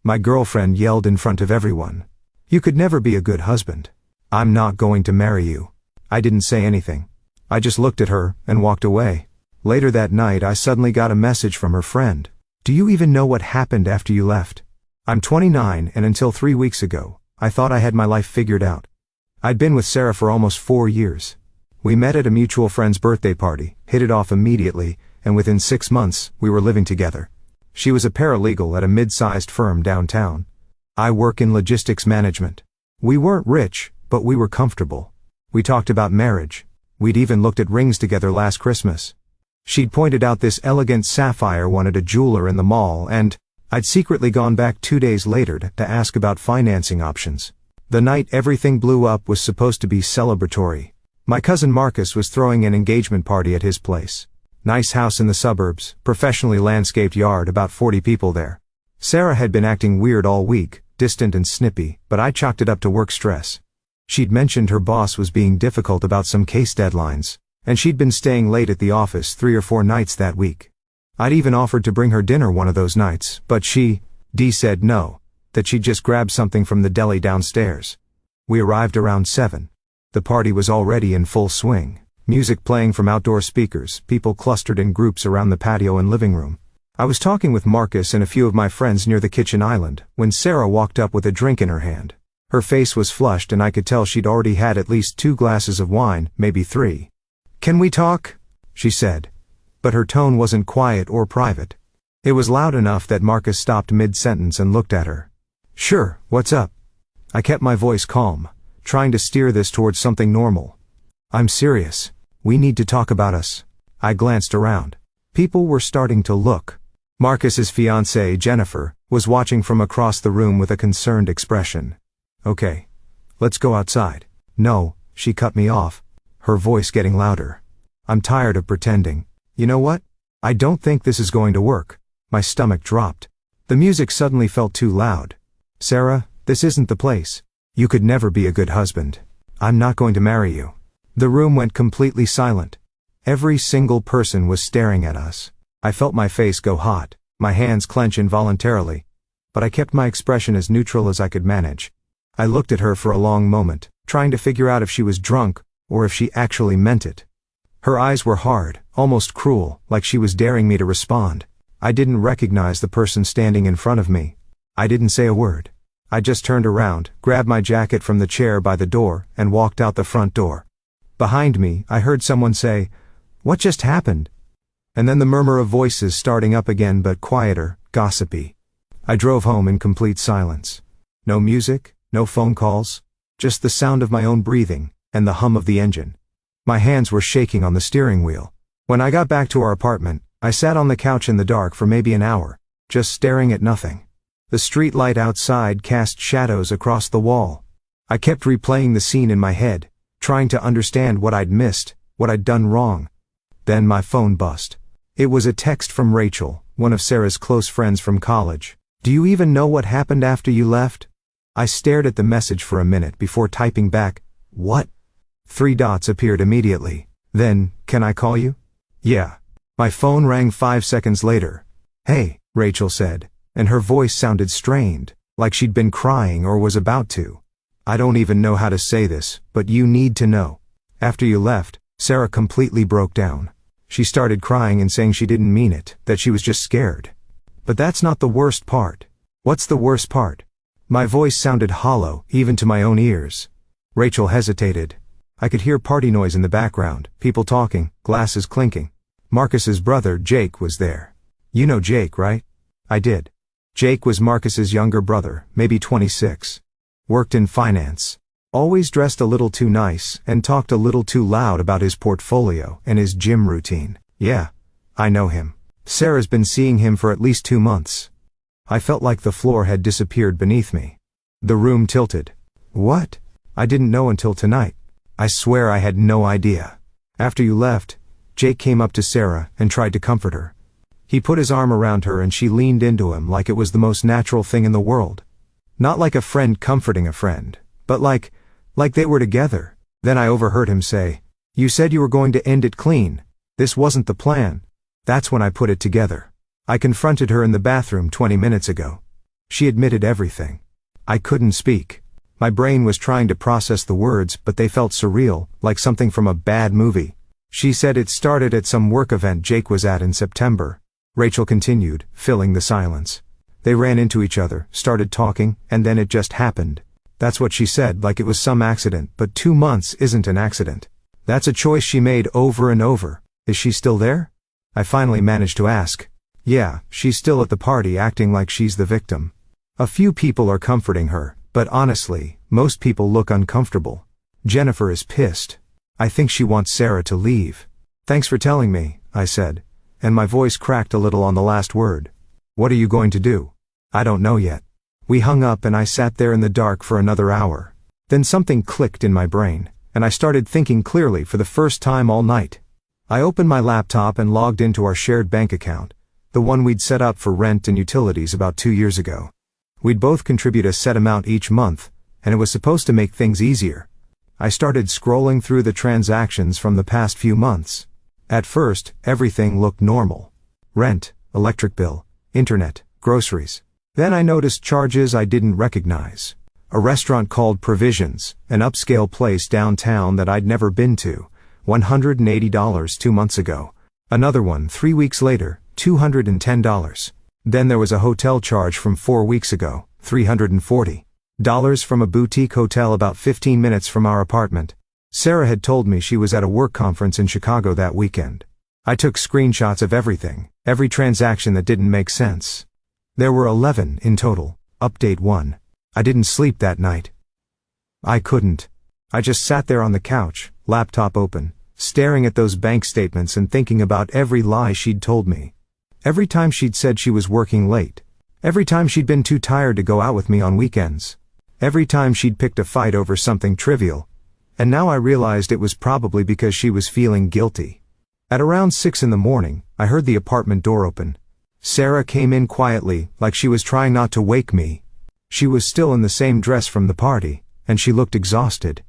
My girlfriend yelled in front of everyone. "You could never be a good husband. I'm not going to marry you." I didn't say anything. I just looked at her and walked away. Later that night I suddenly got a message from her friend. "Do you even know what happened after you left? I'm 29 and until 3 weeks ago, I thought I had my life figured out. I'd been with Sarah for almost 4 years. We met at a mutual friend's birthday party, hit it off immediately, and within 6 months, we were living together. She was a paralegal at a mid-sized firm downtown. I work in logistics management. We weren't rich, but we were comfortable. We talked about marriage. We'd even looked at rings together last Christmas. She'd pointed out this elegant sapphire one at a jeweler in the mall, and I'd secretly gone back 2 days later to ask about financing options. The night everything blew up was supposed to be celebratory. My cousin Marcus was throwing an engagement party at his place. Nice house in the suburbs, professionally landscaped yard, about 40 people there. Sarah had been acting weird all week, distant and snippy, but I chalked it up to work stress. She'd mentioned her boss was being difficult about some case deadlines, and she'd been staying late at the office 3 or 4 nights that week. I'd even offered to bring her dinner one of those nights, but Dee said no, that she'd just grab something from the deli downstairs. We arrived around 7. The party was already in full swing. Music playing from outdoor speakers, people clustered in groups around the patio and living room. I was talking with Marcus and a few of my friends near the kitchen island, when Sarah walked up with a drink in her hand. Her face was flushed and I could tell she'd already had at least 2 glasses of wine, maybe 3. "Can we talk?" she said. But her tone wasn't quiet or private. It was loud enough that Marcus stopped mid-sentence and looked at her. "Sure, what's up?" I kept my voice calm, trying to steer this towards something normal. "I'm serious. We need to talk about us." I glanced around. People were starting to look. Marcus's fiancée, Jennifer, was watching from across the room with a concerned expression. "Okay. Let's go outside." "No," she cut me off, her voice getting louder. "I'm tired of pretending. You know what? I don't think this is going to work." My stomach dropped. The music suddenly felt too loud. "Sarah, this isn't the place. You could never be a good husband. I'm not going to marry you." The room went completely silent. Every single person was staring at us. I felt my face go hot, my hands clench involuntarily, but I kept my expression as neutral as I could manage. I looked at her for a long moment, trying to figure out if she was drunk, or if she actually meant it. Her eyes were hard, almost cruel, like she was daring me to respond. I didn't recognize the person standing in front of me. I didn't say a word. I just turned around, grabbed my jacket from the chair by the door, and walked out the front door. Behind me, I heard someone say, "What just happened?" And then the murmur of voices starting up again, but quieter, gossipy. I drove home in complete silence. No music, no phone calls, just the sound of my own breathing, and the hum of the engine. My hands were shaking on the steering wheel. When I got back to our apartment, I sat on the couch in the dark for maybe an hour, just staring at nothing. The street light outside cast shadows across the wall. I kept replaying the scene in my head, trying to understand what I'd missed, what I'd done wrong. Then my phone buzzed. It was a text from Rachel, one of Sarah's close friends from college. "Do you even know what happened after you left?" I stared at the message for a minute before typing back, "What?" 3 dots appeared immediately. Then, "Can I call you?" "Yeah." My phone rang 5 seconds later. "Hey," Rachel said, and her voice sounded strained, like she'd been crying or was about to. "I don't even know how to say this, but you need to know. After you left, Sarah completely broke down. She started crying and saying she didn't mean it, that she was just scared. But that's not the worst part." "What's the worst part?" My voice sounded hollow, even to my own ears. Rachel hesitated. I could hear party noise in the background, people talking, glasses clinking. Marcus's brother, Jake, was there. "You know Jake, right?" I did. Jake was Marcus's younger brother, maybe 26. Worked in finance. Always dressed a little too nice, and talked a little too loud about his portfolio and his gym routine. "Yeah, I know him. Sarah's been seeing him for at least 2 months." I felt like the floor had disappeared beneath me. The room tilted. "What?" "I didn't know until tonight. I swear I had no idea. After you left, Jake came up to Sarah and tried to comfort her. He put his arm around her and she leaned into him like it was the most natural thing in the world. Not like a friend comforting a friend, but like they were together. Then I overheard him say, "You said you were going to end it clean. This wasn't the plan." That's when I put it together. I confronted her in the bathroom 20 minutes ago. She admitted everything. I couldn't speak. My brain was trying to process the words, but they felt surreal, like something from a bad movie. She said it started at some work event Jake was at in September. Rachel continued, filling the silence. They ran into each other, started talking, and then it just happened. That's what she said, like it was some accident, but 2 months isn't an accident. That's a choice she made over and over. Is she still there? I finally managed to ask. Yeah, she's still at the party acting like she's the victim. A few people are comforting her, but honestly, most people look uncomfortable. Jennifer is pissed. I think she wants Sarah to leave. Thanks for telling me, I said, and my voice cracked a little on the last word. What are you going to do? I don't know yet. We hung up and I sat there in the dark for another hour. Then something clicked in my brain, and I started thinking clearly for the first time all night. I opened my laptop and logged into our shared bank account, the one we'd set up for rent and utilities about 2 years ago. We'd both contribute a set amount each month, and it was supposed to make things easier. I started scrolling through the transactions from the past few months. At first, everything looked normal. Rent, electric bill, internet, groceries. Then I noticed charges I didn't recognize. A restaurant called Provisions, an upscale place downtown that I'd never been to, $180 2 months ago. Another one 3 weeks later, $210. Then there was a hotel charge from 4 weeks ago, $340 from a boutique hotel about 15 minutes from our apartment. Sarah had told me she was at a work conference in Chicago that weekend. I took screenshots of everything, every transaction that didn't make sense. There were 11 in total. Update 1. I didn't sleep that night. I couldn't. I just sat there on the couch, laptop open, staring at those bank statements and thinking about every lie she'd told me. Every time she'd said she was working late. Every time she'd been too tired to go out with me on weekends. Every time she'd picked a fight over something trivial. And now I realized it was probably because she was feeling guilty. At around 6 in the morning, I heard the apartment door open. Sarah came in quietly, like she was trying not to wake me. She was still in the same dress from the party, and she looked exhausted.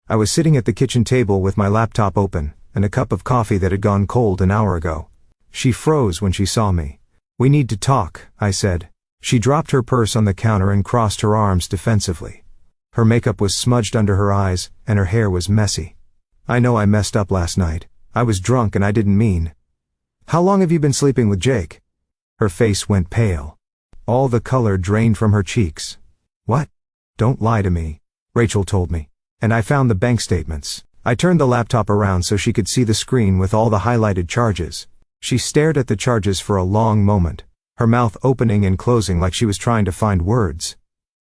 I was sitting at the kitchen table with my laptop open, and a cup of coffee that had gone cold an hour ago. She froze when she saw me. We need to talk, I said. She dropped her purse on the counter and crossed her arms defensively. Her makeup was smudged under her eyes, and her hair was messy. I know I messed up last night. I was drunk and I didn't mean. How long have you been sleeping with Jake? Her face went pale. All the color drained from her cheeks. What? Don't lie to me, Rachel told me. And I found the bank statements. I turned the laptop around so she could see the screen with all the highlighted charges. She stared at the charges for a long moment, her mouth opening and closing like she was trying to find words.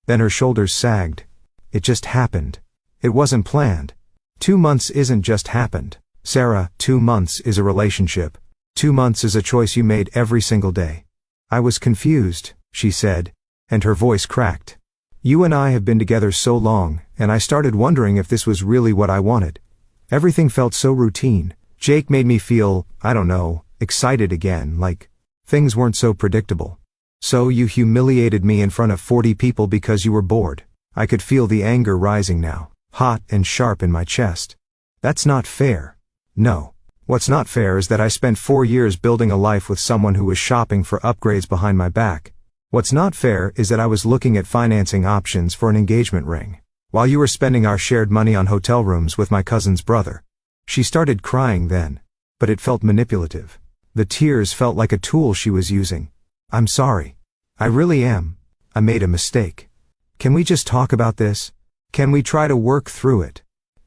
Then her shoulders sagged. It just happened. It wasn't planned. 2 months isn't just happened. Sarah, 2 months is a relationship. 2 months is a choice you made every single day. I was confused, she said, and her voice cracked. You and I have been together so long, and I started wondering if this was really what I wanted. Everything felt so routine. Jake made me feel, I don't know, excited again, like things weren't so predictable. So you humiliated me in front of 40 people because you were bored. I could feel the anger rising now, hot and sharp in my chest. That's not fair. No. What's not fair is that I spent 4 years building a life with someone who was shopping for upgrades behind my back. What's not fair is that I was looking at financing options for an engagement ring, while you were spending our shared money on hotel rooms with my cousin's brother. She started crying then, but it felt manipulative. The tears felt like a tool she was using. I'm sorry. I really am. I made a mistake. Can we just talk about this? Can we try to work through it?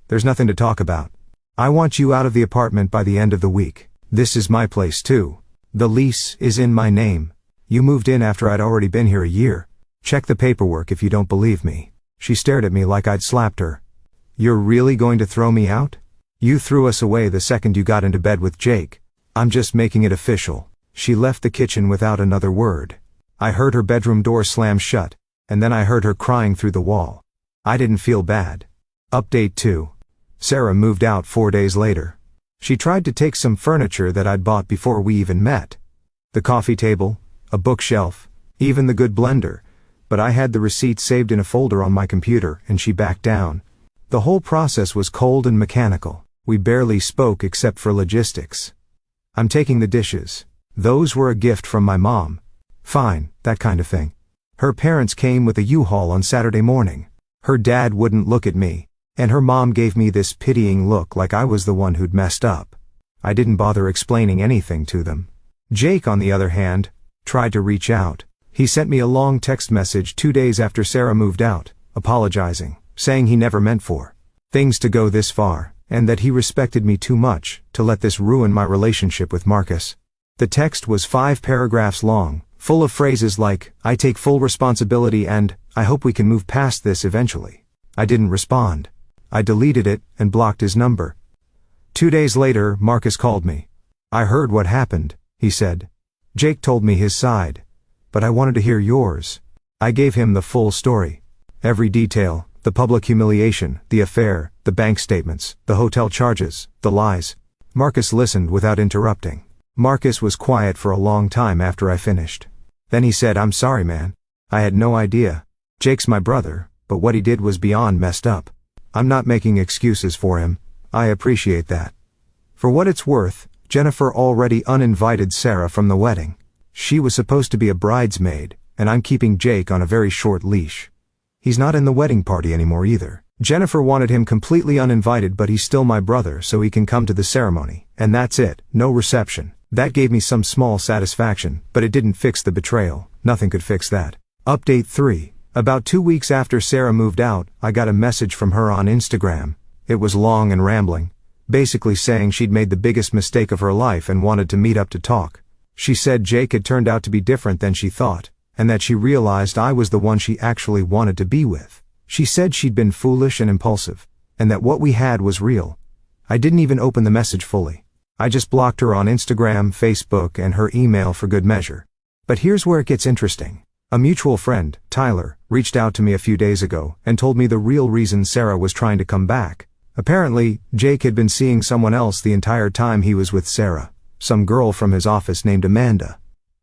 There's nothing to talk about. I want you out of the apartment by the end of the week. This is my place too. The lease is in my name. You moved in after I'd already been here a year. Check the paperwork if you don't believe me. She stared at me like I'd slapped her. You're really going to throw me out? You threw us away the second you got into bed with Jake. I'm just making it official. She left the kitchen without another word. I heard her bedroom door slam shut, and then I heard her crying through the wall. I didn't feel bad. Update 2. Sarah moved out 4 days later. She tried to take some furniture that I'd bought before we even met. The coffee table, a bookshelf, even the good blender, but I had the receipt saved in a folder on my computer and she backed down. The whole process was cold and mechanical. We barely spoke except for logistics. I'm taking the dishes. Those were a gift from my mom. Fine, that kind of thing. Her parents came with a U-Haul on Saturday morning. Her dad wouldn't look at me, and her mom gave me this pitying look like I was the one who'd messed up. I didn't bother explaining anything to them. Jake, on the other hand, tried to reach out. He sent me a long text message 2 days after Sarah moved out, apologizing, saying he never meant for things to go this far, and that he respected me too much to let this ruin my relationship with Marcus. The text was 5 paragraphs long, full of phrases like, "I take full responsibility" and "I hope we can move past this eventually." I didn't respond. I deleted it and blocked his number. 2 days later, Marcus called me. "I heard what happened," he said. "Jake told me his side, but I wanted to hear yours." I gave him the full story. Every detail, the public humiliation, the affair, the bank statements, the hotel charges, the lies. Marcus listened without interrupting. Marcus was quiet for a long time after I finished. Then he said, "I'm sorry, man. I had no idea. Jake's my brother, but what he did was beyond messed up. I'm not making excuses for him. I appreciate that." For what it's worth, Jennifer already uninvited Sarah from the wedding. She was supposed to be a bridesmaid, and I'm keeping Jake on a very short leash. He's not in the wedding party anymore either. Jennifer wanted him completely uninvited, but he's still my brother, so he can come to the ceremony, and that's it, no reception. That gave me some small satisfaction, but it didn't fix the betrayal. Nothing could fix that. Update 3. About 2 weeks after Sarah moved out, I got a message from her on Instagram. It was long and rambling, basically saying she'd made the biggest mistake of her life and wanted to meet up to talk. She said Jake had turned out to be different than she thought, and that she realized I was the one she actually wanted to be with. She said she'd been foolish and impulsive, and that what we had was real. I didn't even open the message fully. I just blocked her on Instagram, Facebook, and her email for good measure. But here's where it gets interesting. A mutual friend, Tyler, reached out to me a few days ago and told me the real reason Sarah was trying to come back. Apparently, Jake had been seeing someone else the entire time he was with Sarah, some girl from his office named Amanda.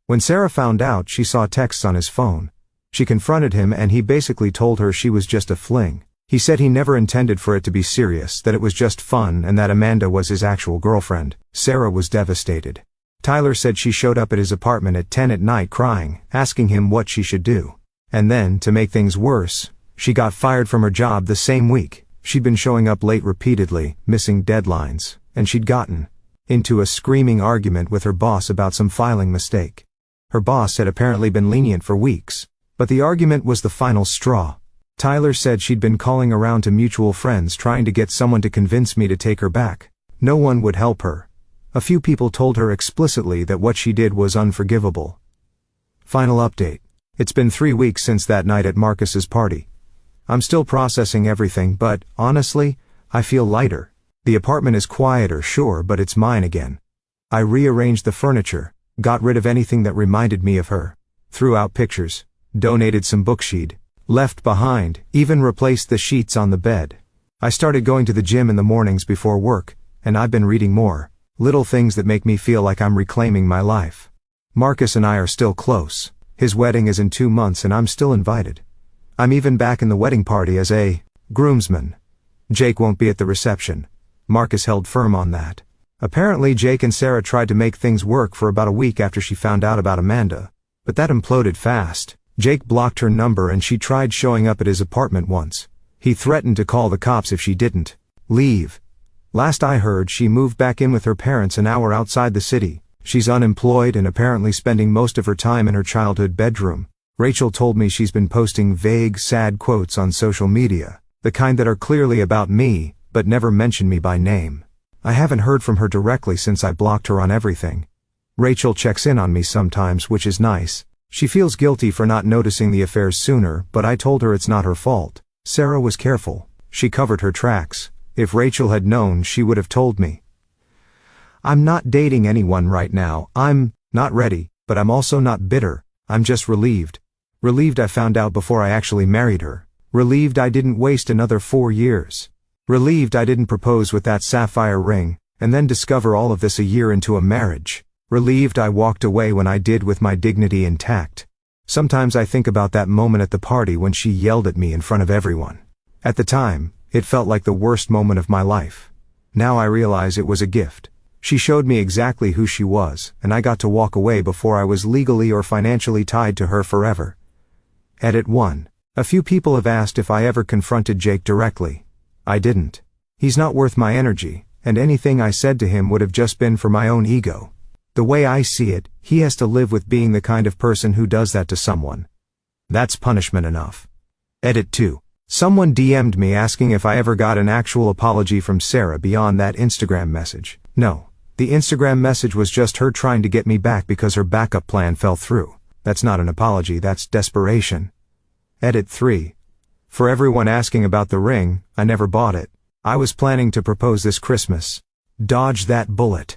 When Sarah found out, she saw texts on his phone. She confronted him and he basically told her she was just a fling. He said he never intended for it to be serious, that it was just fun, and that Amanda was his actual girlfriend. Sarah was devastated. Tyler said she showed up at his apartment at 10 at night crying, asking him what she should do. And then, to make things worse, she got fired from her job the same week. She'd been showing up late repeatedly, missing deadlines, and she'd gotten into a screaming argument with her boss about some filing mistake. Her boss had apparently been lenient for weeks, but the argument was the final straw. Tyler said she'd been calling around to mutual friends trying to get someone to convince me to take her back. No one would help her. A few people told her explicitly that what she did was unforgivable. Final update. It's been 3 weeks since that night at Marcus's party. I'm still processing everything, but, honestly, I feel lighter. The apartment is quieter, sure, but it's mine again. I rearranged the furniture, got rid of anything that reminded me of her, threw out pictures, donated some book she'd left behind, even replaced the sheets on the bed. I started going to the gym in the mornings before work, and I've been reading more. Little things that make me feel like I'm reclaiming my life. Marcus and I are still close. His wedding is in 2 months and I'm still invited. I'm even back in the wedding party as a groomsman. Jake won't be at the reception. Marcus held firm on that. Apparently Jake and Sarah tried to make things work for about a week after she found out about Amanda, but that imploded fast. Jake blocked her number and she tried showing up at his apartment once. He threatened to call the cops if she didn't leave. Last I heard, she moved back in with her parents an hour outside the city. She's unemployed and apparently spending most of her time in her childhood bedroom. Rachel told me she's been posting vague, sad quotes on social media, the kind that are clearly about me, but never mention me by name. I haven't heard from her directly since I blocked her on everything. Rachel checks in on me sometimes, which is nice. She feels guilty for not noticing the affairs sooner, but I told her it's not her fault. Sarah was careful. She covered her tracks. If Rachel had known, she would have told me. I'm not dating anyone right now. I'm not ready, but I'm also not bitter. I'm just relieved. Relieved I found out before I actually married her. Relieved I didn't waste another 4 years. Relieved I didn't propose with that sapphire ring, and then discover all of this a year into a marriage. Relieved I walked away when I did with my dignity intact. Sometimes I think about that moment at the party when she yelled at me in front of everyone. At the time, it felt like the worst moment of my life. Now I realize it was a gift. She showed me exactly who she was, and I got to walk away before I was legally or financially tied to her forever. Edit 1. A few people have asked if I ever confronted Jake directly. I didn't. He's not worth my energy, and anything I said to him would have just been for my own ego. The way I see it, he has to live with being the kind of person who does that to someone. That's punishment enough. Edit 2. Someone DM'd me asking if I ever got an actual apology from Sarah beyond that Instagram message. No. The Instagram message was just her trying to get me back because her backup plan fell through. That's not an apology, that's desperation. Edit 3. For everyone asking about the ring, I never bought it. I was planning to propose this Christmas. Dodge that bullet.